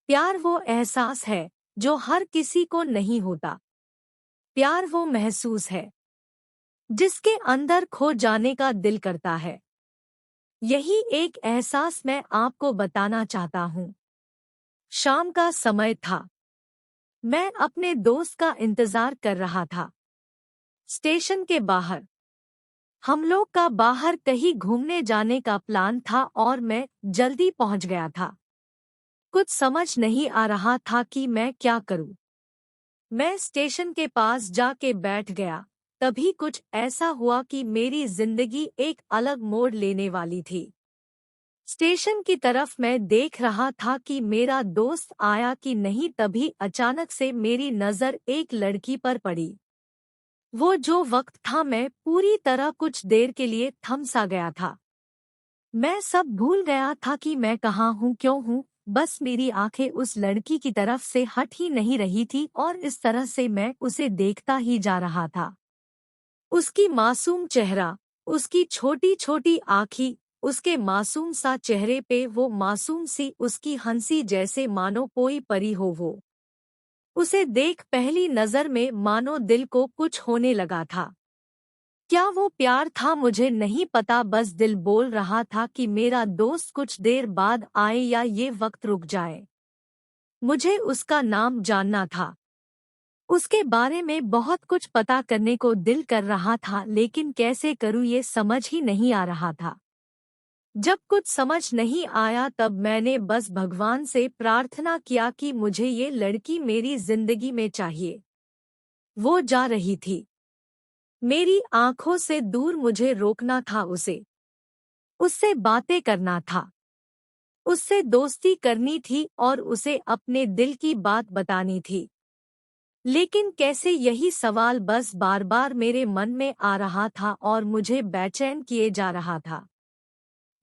प्यार वो एहसास है जो हर किसी को नहीं होता। प्यार वो महसूस है जिसके अंदर खो जाने का दिल करता है। यही एक एहसास मैं आपको बताना चाहता हूँ। शाम का समय था। मैं अपने दोस्त का इंतजार कर रहा था। स्टेशन के बाहर हम लोग का बाहर कहीं घूमने जाने का प्लान था और मैं जल्दी पहुंच गया था। कुछ समझ नहीं आ रहा था कि मैं क्या करूं। मैं स्टेशन के पास जाके बैठ गया। तभी कुछ ऐसा हुआ कि मेरी जिंदगी एक अलग मोड़ लेने वाली थी। स्टेशन की तरफ मैं देख रहा था कि मेरा दोस्त आया कि नहीं, तभी अचानक से मेरी नज़र एक लड़की पर पड़ी। वो जो वक्त था, मैं पूरी तरह कुछ देर के लिए थम सा गया था। मैं सब भूल गया था कि मैं कहाँ हूँ, क्यों हूँ। बस मेरी आंखें उस लड़की की तरफ से हट ही नहीं रही थी और इस तरह से मैं उसे देखता ही जा रहा था। उसकी मासूम चेहरा, उसकी छोटी छोटी आँखें, उसके मासूम सा चेहरे पे वो मासूम सी उसकी हंसी, जैसे मानो कोई परी हो वो। उसे देख पहली नजर में मानो दिल को कुछ होने लगा था। क्या वो प्यार था, मुझे नहीं पता। बस दिल बोल रहा था कि मेरा दोस्त कुछ देर बाद आए या ये वक्त रुक जाए। मुझे उसका नाम जानना था। उसके बारे में बहुत कुछ पता करने को दिल कर रहा था, लेकिन कैसे करूं ये समझ ही नहीं आ रहा था। जब कुछ समझ नहीं आया तब मैंने बस भगवान से प्रार्थना किया कि मुझे ये लड़की मेरी जिंदगी में चाहिए। वो जा रही थी। मेरी आंखों से दूर मुझे रोकना था उसे। उससे बातें करना था। उससे दोस्ती करनी थी और उसे अपने दिल की बात बतानी थी। लेकिन कैसे, यही सवाल बस बार बार मेरे मन में आ रहा था और मुझे बेचैन किए जा रहा था।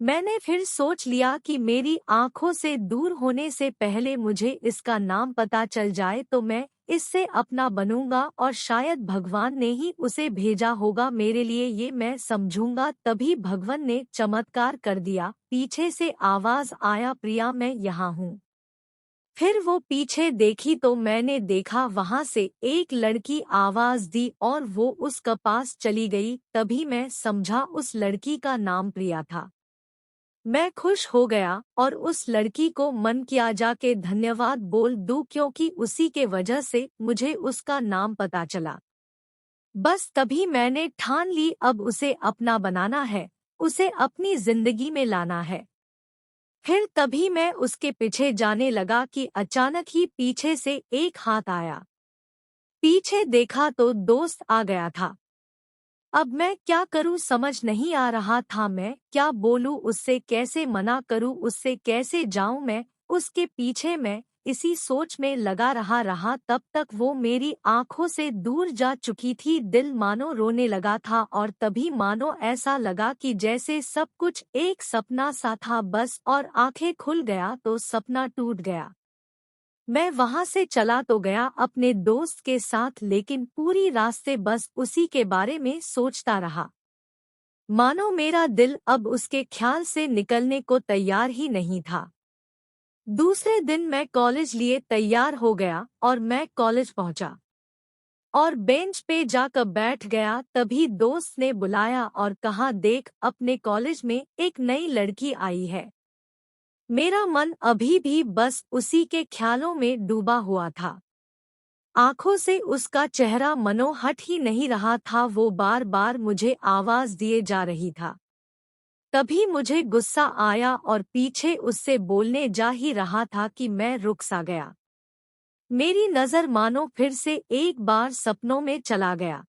मैंने फिर सोच लिया कि मेरी आंखों से दूर होने से पहले मुझे इसका नाम पता चल जाए तो मैं इससे अपना बनूंगा और शायद भगवान ने ही उसे भेजा होगा मेरे लिए, ये मैं समझूंगा। तभी भगवान ने चमत्कार कर दिया। पीछे से आवाज आया, प्रिया मैं यहाँ हूँ। फिर वो पीछे देखी तो मैंने देखा वहां से एक लड़की आवाज दी और वो उसके पास चली गई। तभी मैं समझा उस लड़की का नाम प्रिया था। मैं खुश हो गया और उस लड़की को मन किया जाके धन्यवाद बोल दूं, क्योंकि उसी के वजह से मुझे उसका नाम पता चला। बस तभी मैंने ठान ली, अब उसे अपना बनाना है, उसे अपनी जिंदगी में लाना है। फिर तभी मैं उसके पीछे जाने लगा कि अचानक ही पीछे से एक हाथ आया। पीछे देखा तो दोस्त आ गया था। अब मैं क्या करूं समझ नहीं आ रहा था। मैं क्या बोलूं उससे, कैसे मना करूं उससे, कैसे जाऊं मैं उसके पीछे। मैं इसी सोच में लगा रहा तब तक वो मेरी आंखों से दूर जा चुकी थी। दिल मानो रोने लगा था और तभी मानो ऐसा लगा कि जैसे सब कुछ एक सपना सा था बस, और आंखें खुल गया तो सपना टूट गया। मैं वहां से चला तो गया अपने दोस्त के साथ, लेकिन पूरी रास्ते बस उसी के बारे में सोचता रहा। मानो मेरा दिल अब उसके ख्याल से निकलने को तैयार ही नहीं था। दूसरे दिन मैं कॉलेज लिए तैयार हो गया और मैं कॉलेज पहुंचा और बेंच पे जाकर बैठ गया। तभी दोस्त ने बुलाया और कहा, देख अपने कॉलेज में एक नई लड़की आई है। मेरा मन अभी भी बस उसी के ख्यालों में डूबा हुआ था। आंखों से उसका चेहरा मनो हट ही नहीं रहा था। वो बार बार मुझे आवाज दिए जा रही था। तभी मुझे गुस्सा आया और पीछे उससे बोलने जा ही रहा था कि मैं रुक सा गया। मेरी नजर मानो फिर से एक बार सपनों में चला गया।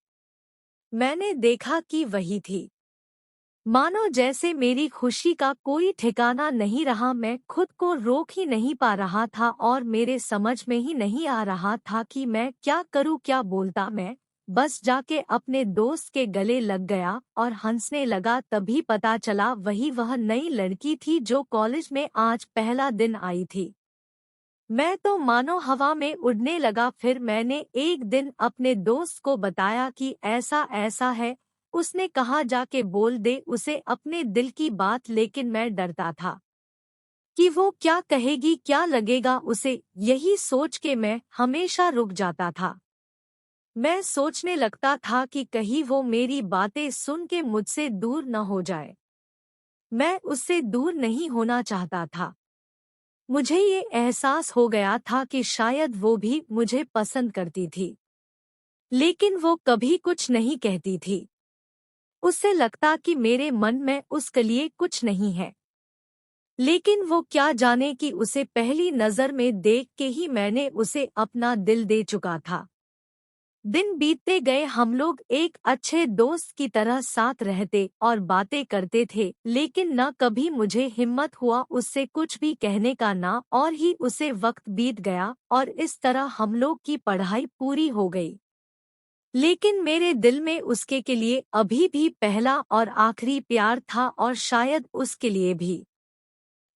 मैंने देखा कि वही थी। मानो जैसे मेरी खुशी का कोई ठिकाना नहीं रहा। मैं खुद को रोक ही नहीं पा रहा था और मेरे समझ में ही नहीं आ रहा था कि मैं क्या करूं, क्या बोलता। मैं बस जाके अपने दोस्त के गले लग गया और हंसने लगा। तभी पता चला वही वह नई लड़की थी जो कॉलेज में आज पहला दिन आई थी। मैं तो मानो हवा में उड़ने लगा। फिर मैंने एक दिन अपने दोस्त को बताया कि ऐसा ऐसा है। उसने कहा जाके बोल दे उसे अपने दिल की बात, लेकिन मैं डरता था। कि वो क्या कहेगी, क्या लगेगा उसे, यही सोच के मैं हमेशा रुक जाता था। मैं सोचने लगता था कि कहीं वो मेरी बातें सुन के मुझसे दूर न हो जाए। मैं उससे दूर नहीं होना चाहता था। मुझे ये एहसास हो गया था कि शायद वो भी मुझे पसंद करती थी, लेकिन वो कभी कुछ नहीं कहती थी। उससे लगता कि मेरे मन में उसके लिए कुछ नहीं है। लेकिन वो क्या जाने कि उसे पहली नज़र में देख के ही मैंने उसे अपना दिल दे चुका था। दिन बीतते गए, हम लोग एक अच्छे दोस्त की तरह साथ रहते और बातें करते थे, लेकिन न कभी मुझे हिम्मत हुआ उससे कुछ भी कहने का, ना और ही उसे वक्त बीत गया और इस तरह हम लोग की पढ़ाई पूरी हो गई। लेकिन मेरे दिल में उसके के लिए अभी भी पहला और आखिरी प्यार था और शायद उसके लिए भी।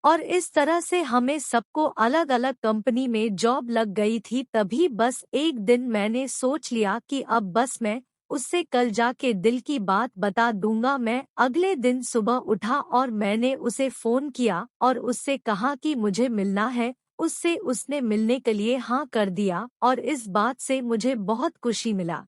और इस तरह से हमें सबको अलग अलग कंपनी में जॉब लग गई थी। तभी बस एक दिन मैंने सोच लिया कि अब बस मैं उससे कल जाके दिल की बात बता दूंगा। मैं अगले दिन सुबह उठा और मैंने उसे फोन किया और उससे कहा कि मुझे मिलना है उससे। उसने मिलने के लिए हाँ कर दिया और इस बात से मुझे बहुत खुशी मिला।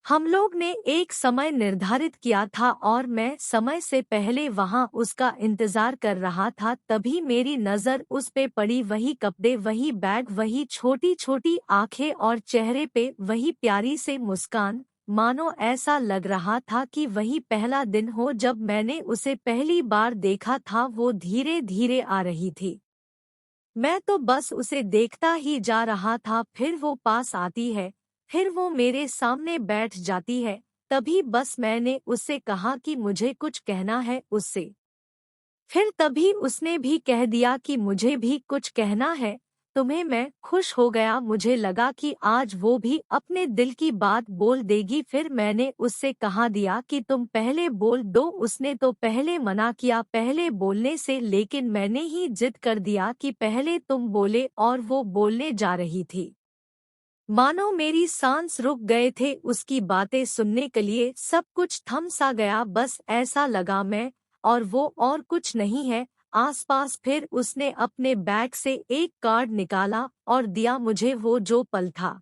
हम लोग ने एक समय निर्धारित किया था और मैं समय से पहले वहां उसका इंतजार कर रहा था। तभी मेरी नजर उस पे पड़ी। वही कपड़े, वही बैग, वही छोटी छोटी आंखें और चेहरे पे वही प्यारी से मुस्कान। मानो ऐसा लग रहा था कि वही पहला दिन हो जब मैंने उसे पहली बार देखा था। वो धीरे धीरे आ रही थी। मैं तो बस उसे देखता ही जा रहा था। फिर वो पास आती है, फिर वो मेरे सामने बैठ जाती है। तभी बस मैंने उससे कहा कि मुझे कुछ कहना है उससे। फिर तभी उसने भी कह दिया कि मुझे भी कुछ कहना है तुम्हें। मैं खुश हो गया। मुझे लगा कि आज वो भी अपने दिल की बात बोल देगी। फिर मैंने उससे कहा दिया कि तुम पहले बोल दो। उसने तो पहले मना किया पहले बोलने से, लेकिन मैंने ही जिद कर दिया कि पहले तुम बोले और वो बोलने जा रही थी। मानो मेरी सांस रुक गए थे उसकी बातें सुनने के लिए। सब कुछ थम सा गया। बस ऐसा लगा मैं और वो और कुछ नहीं है आसपास। फिर उसने अपने बैग से एक कार्ड निकाला और दिया मुझे। वो जो पल था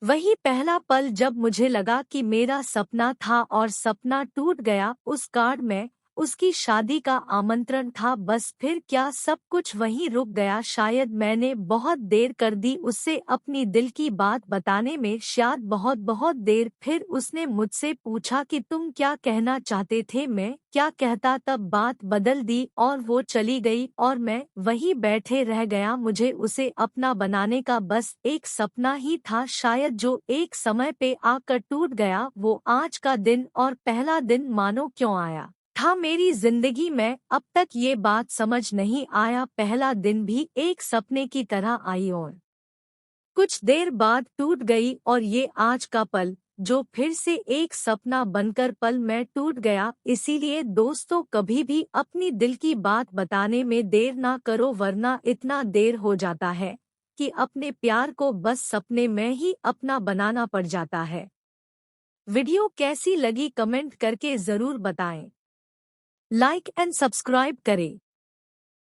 वही पहला पल जब मुझे लगा कि मेरा सपना था और सपना टूट गया। उस कार्ड में उसकी शादी का आमंत्रण था। बस फिर क्या सब कुछ वहीं रुक गया। शायद मैंने बहुत देर कर दी उससे अपनी दिल की बात बताने में, शायद बहुत बहुत देर। फिर उसने मुझसे पूछा कि तुम क्या कहना चाहते थे। मैं क्या कहता। तब बात बदल दी और वो चली गई और मैं वहीं बैठे रह गया। मुझे उसे अपना बनाने का बस एक सपना ही था, शायद जो एक समय पे आकर टूट गया। वो आज का दिन और पहला दिन मानो क्यों आया था मेरी जिंदगी में। अब तक ये बात समझ नहीं आया। पहला दिन भी एक सपने की तरह आई और कुछ देर बाद टूट गई और ये आज का पल जो फिर से एक सपना बनकर पल में टूट गया। इसीलिए दोस्तों, कभी भी अपनी दिल की बात बताने में देर ना करो, वरना इतना देर हो जाता है कि अपने प्यार को बस सपने में ही अपना बनाना पड़ जाता है। वीडियो कैसी लगी कमेंट करके जरूर बताएं। लाइक एंड सब्सक्राइब करें।